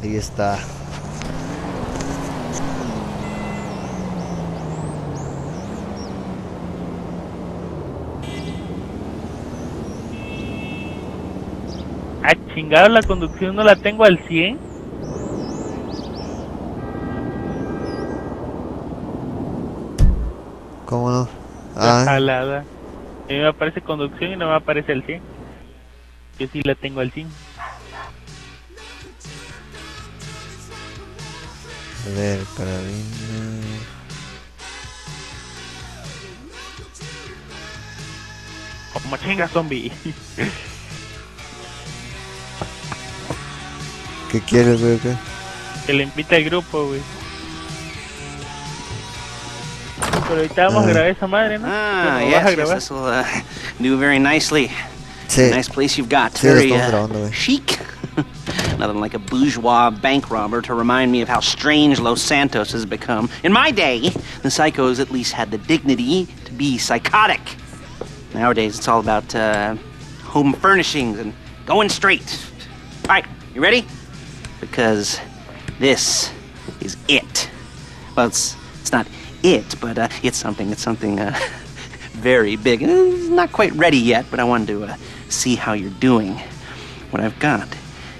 Ahí está. A chingado, la conducción no la tengo al 100. ¿Cómo no? La Ah, jalada. A mí me aparece conducción y no me aparece al 100. Yo sí la tengo al 100. a ver, carabina. Como chinga, zombie. ¿Qué quieres, güey? ¿Qué? Que le invita al grupo, güey. Pero ahorita vamos a grabar esa madre, ¿no? Ah, ¿Lo vas a yes, grabar? this will do very nicely. Sí. Nice place you've got. Sí, lo Very estamos grabando, güey. chic. Nothing like a bourgeois bank robber to remind me of how strange Los Santos has become. In my day, the psychos at least had the dignity to be psychotic. Nowadays, it's all about home furnishings and going straight. All right, you ready? Because this is it. Well, it's not it, but it's something very big. It's not quite ready yet, but I wanted to see how you're doing. What I've got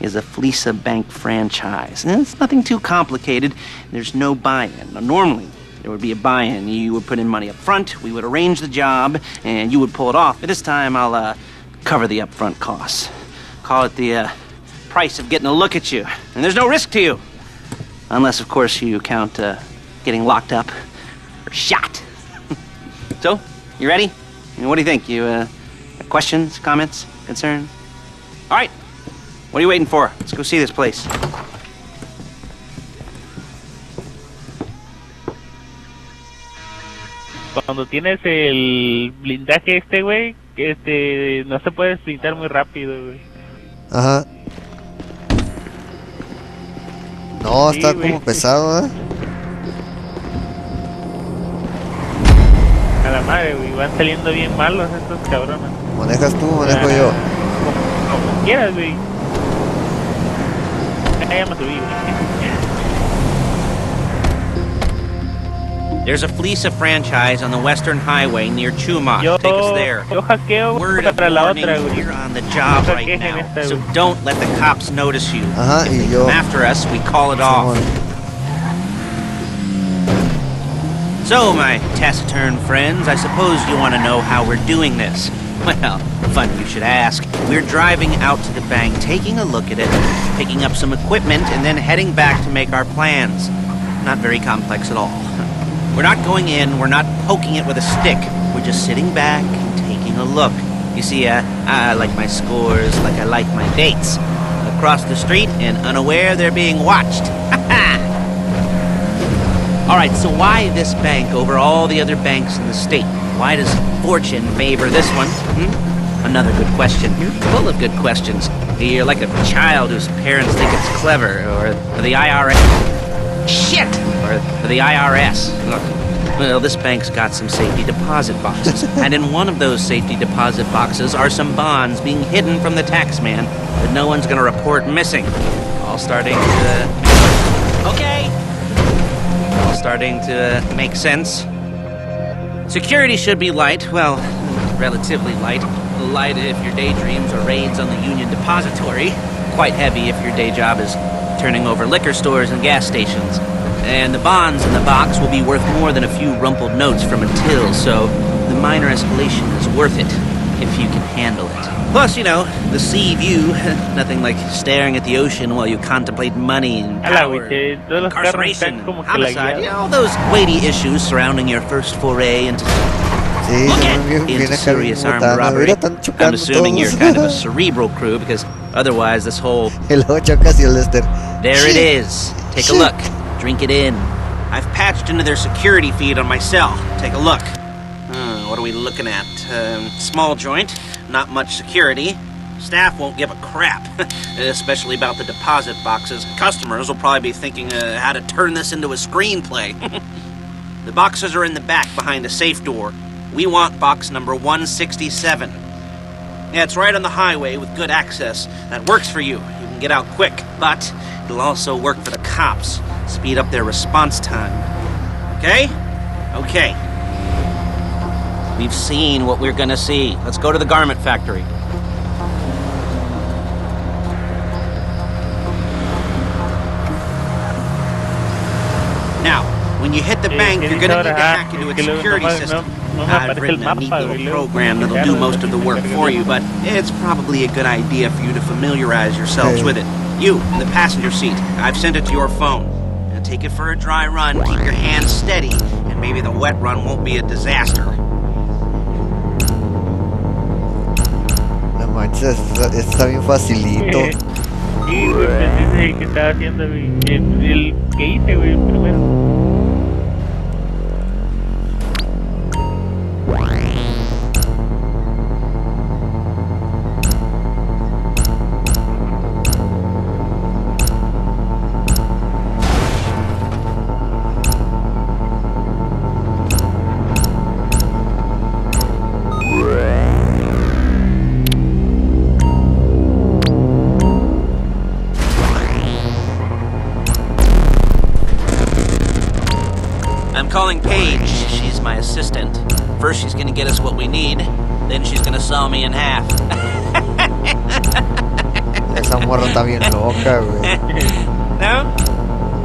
is a Fleesa Bank franchise. And it's nothing too complicated. There's no buy-in. Now, normally, there would be a buy-in. You would put in money up front, we would arrange the job, and you would pull it off. But this time, I'll cover the upfront costs. Call it the price of getting a look at you. And there's no risk to you. Unless, of course, you count getting locked up or shot. So, you ready? What do you think? You have questions, comments, concerns? All right. What are you waiting for? Let's go see this place. Cuando tienes el blindaje güey, no se puede sprintar muy rápido, güey. Ajá. No, Sí, está güey. como pesado, ¿eh? A la madre, güey, van saliendo bien malos estos cabrones. ¿Manejas tú o manejo yo? Como quieras, güey. Ya me subí, güey. There's a Fleesa franchise on the Western Highway near Chumash. Take us there. Yo hackeo Word of para la warning, otra, güey. we're on the job right Hackeen now, esta, so güey. don't let the cops notice you. Ajá, If y they yo. come after us, we call it off. So, my taciturn friends, I suppose you want to know how we're doing this. Well, funny you should ask. We're driving out to the bank, taking a look at it, picking up some equipment, and then heading back to make our plans. Not very complex at all. We're not going in, we're not poking it with a stick. We're just sitting back and taking a look. You see, I like my scores like I like my dates. Across the street and unaware they're being watched. All right, so why this bank over all the other banks in the state? Why does fortune favor this one? Another good question. You're full of good questions. You're like a child whose parents think it's clever, or the IRS. Shit! Or the IRS. Look, well, this bank's got some safety deposit boxes, and in one of those safety deposit boxes are some bonds being hidden from the tax man that no one's gonna report missing. All starting to... Okay! All starting to make sense. Security should be light, well, relatively light. Light if your daydreams are raids on the Union Depository. Quite heavy if your day job is turning over liquor stores and gas stations. And the bonds in the box will be worth more than a few rumpled notes from a till, so the minor escalation is worth it, if you can handle it. Plus, you know, the sea view, nothing like staring at the ocean while you contemplate money and power, incarceration, homicide, you know, all those weighty issues surrounding your first foray into... Sí, Look no, it! viene Into acá bien serious armed botana. robbery. Mira, están I'm chocando assuming you're todos. kind of a cerebral crew, because otherwise this whole... Y luego chocas y el Lester. There it Shit. is. Take a Shit. look. Drink it in. I've patched into their security feed on my cell. Take a look. What are we looking at? Small joint, not much security. Staff won't give a crap, especially about the deposit boxes. Customers will probably be thinking how to turn this into a screenplay. The boxes are in the back behind a safe door. We want box number 167. Yeah, it's right on the highway with good access. That works for you. You can get out quick. But It'll also work for the cops. Speed up their response time. Okay? Okay. We've seen what we're gonna see. Let's go to the garment factory. Now, when you hit the bank, you're gonna need to hack into its security system. I've written a neat little program that'll do most of the work for you, but it's probably a good idea for you to familiarize yourselves with it. You, in the passenger seat, I've sent it to your phone. Now take it for a dry run, keep your hands steady, and maybe the wet run won't be a disaster. No manches, está bien facilito. Sí, güey, pues ese es el que estaba haciendo, güey. El que hice, güey, primero. I'm calling Paige. She's my assistant. First she's gonna get us what we need, then she's gonna saw me in half. Esa morra está bien loca, güey. No?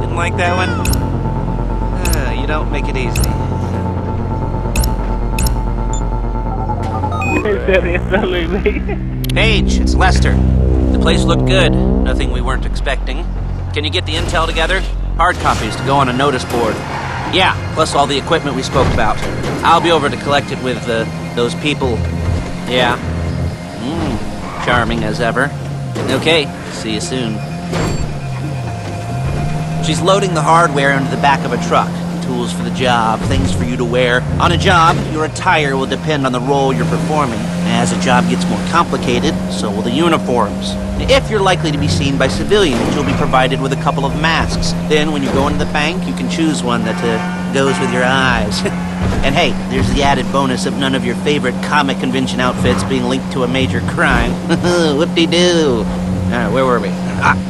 Didn't like that one? You don't make it easy. Paige, it's Lester. The place looked good. Nothing we weren't expecting. Can you get the intel together? Hard copies to go on a notice board. Yeah, plus all the equipment we spoke about. I'll be over to collect it with those people. Yeah. Charming as ever. Okay, see you soon. She's loading the hardware into the back of a truck. Tools for the job, things for you to wear. On a job, your attire will depend on the role you're performing. As a job gets more complicated, so will the uniforms. If you're likely to be seen by civilians, you'll be provided with a couple of masks. Then when you go into the bank, you can choose one that goes with your eyes. And hey, there's the added bonus of none of your favorite comic convention outfits being linked to a major crime. Whoop-de-doo. Where were we?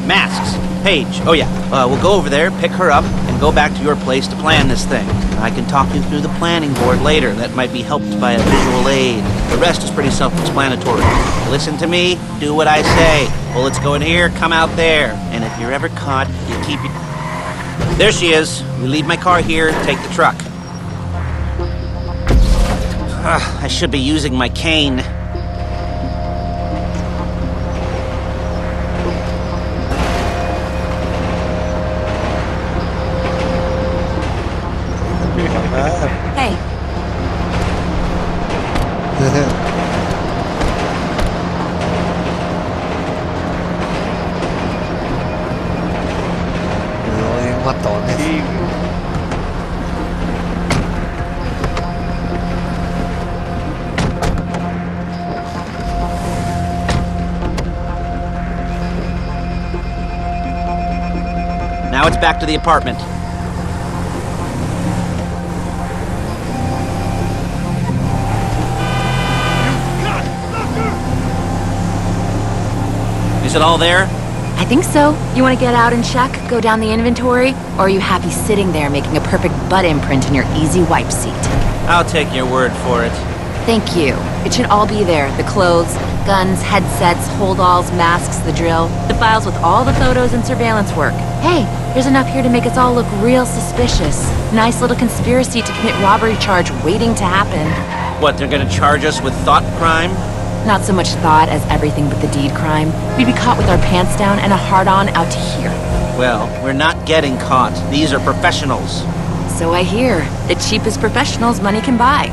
Masks. Paige. Oh yeah, we'll go over there, pick her up, and go back to your place to plan this thing. I can talk you through the planning board later. That might be helped by a visual aid. The rest is pretty self-explanatory. Listen to me, do what I say. Bullets go in here, come out there. And if you're ever caught, you keep it... There she is. We leave my car here, take the truck. I should be using my cane. Hey. Bien matones. Sí, Now it's back to the apartment. Is it all there? I think so. You want to get out and check? Go down the inventory? Or are you happy sitting there making a perfect butt imprint in your easy wipe seat? I'll take your word for it. Thank you. It should all be there. The clothes, guns, headsets, holdalls, masks, the drill. The files with all the photos and surveillance work. Hey, there's enough here to make us all look real suspicious. Nice little conspiracy to commit robbery charge waiting to happen. What, they're gonna charge us with thought crime? Not so much thought as everything but the deed crime. We'd be caught with our pants down and a hard-on out to here. Well, we're not getting caught. These are professionals. So I hear. The cheapest professionals money can buy.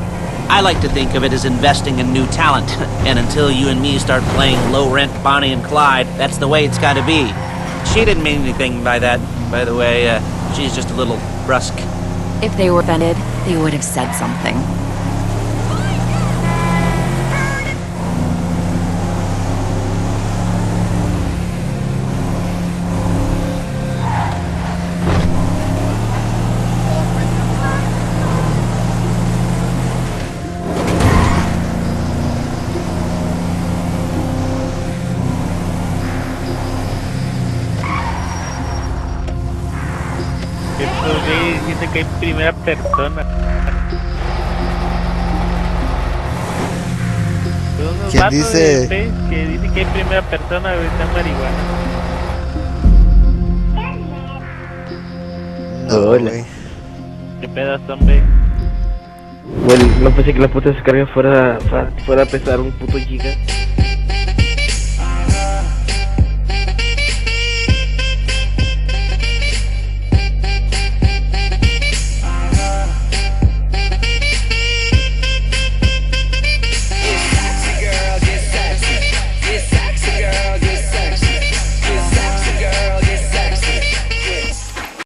I like to think of it as investing in new talent. And until you and me start playing low-rent Bonnie and Clyde, that's the way it's gotta be. She didn't mean anything by that, by the way. She's just a little brusque. If they were offended, they would have said something. que hay primera persona. Unos ¿Quién vatos dice? de Face que dicen que hay primera persona, güey, está marihuana. No, Hola. güey. ¿Qué pedas, hombre? Bueno, no pensé que la puta descarga fuera a pesar un puto giga.